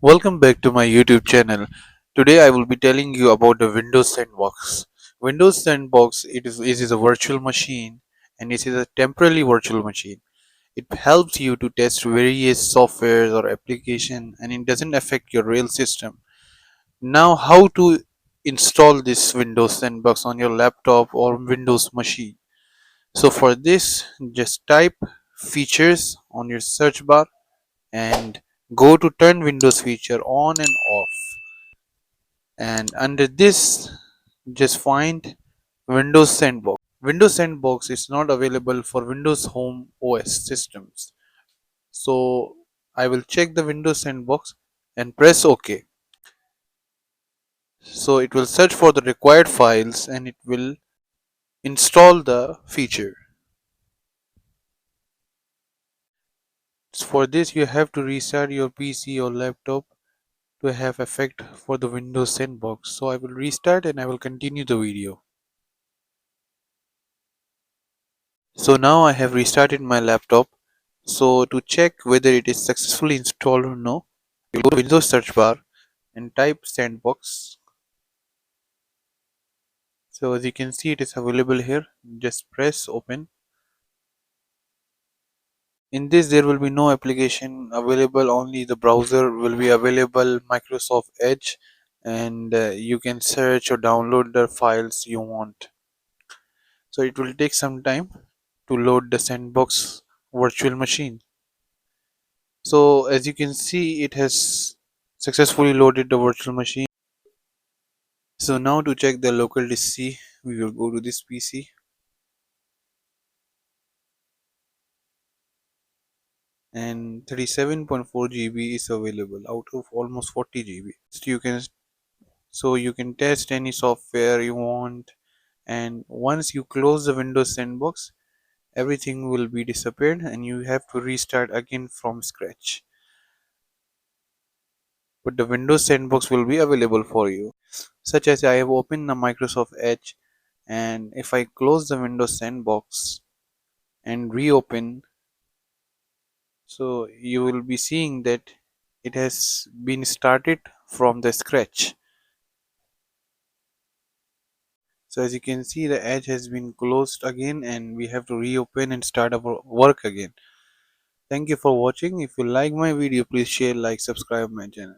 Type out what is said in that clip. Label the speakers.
Speaker 1: Welcome back to my YouTube channel. Today I will be telling you about the Windows Sandbox. Windows Sandbox it is a virtual machine, and it is a temporary virtual machine. It helps you to test various softwares or application, and it doesn't affect your real system. Now how to install this Windows Sandbox on your laptop or Windows machine? So for this, just type features on your search bar and go to turn Windows feature on and off, and under this just find Windows Sandbox. Windows Sandbox is not available for Windows Home OS systems. So I will check the Windows Sandbox and press OK. So it will search for the required files and it will install the feature. For this you have to restart your PC or laptop to have effect for the Windows Sandbox. So I will restart and I will continue the video. So now I have restarted my laptop. So to check whether it is successfully installed or no, we'll go to Windows search bar and type Sandbox. So as you can see, it is available here. Just press open. In this there will be no application available, only the browser will be available, Microsoft Edge, and you can search or download the files you want. So it will take some time to load the Sandbox virtual machine. So as you can see, it has successfully loaded the virtual machine. So now to check the local disk C, we will go to this PC, and 37.4 GB is available out of almost 40 GB. So you can test any software you want, and once you close the Windows Sandbox, everything will be disappeared and you have to restart again from scratch. But the Windows Sandbox will be available for you. Such as I have opened the Microsoft Edge, and if I close the Windows Sandbox and reopen, so you will be seeing that it has been started from the scratch. So as you can see, the Edge has been closed again and we have to reopen and start our work again. Thank you for watching. If you like my video, please share, like, subscribe my channel.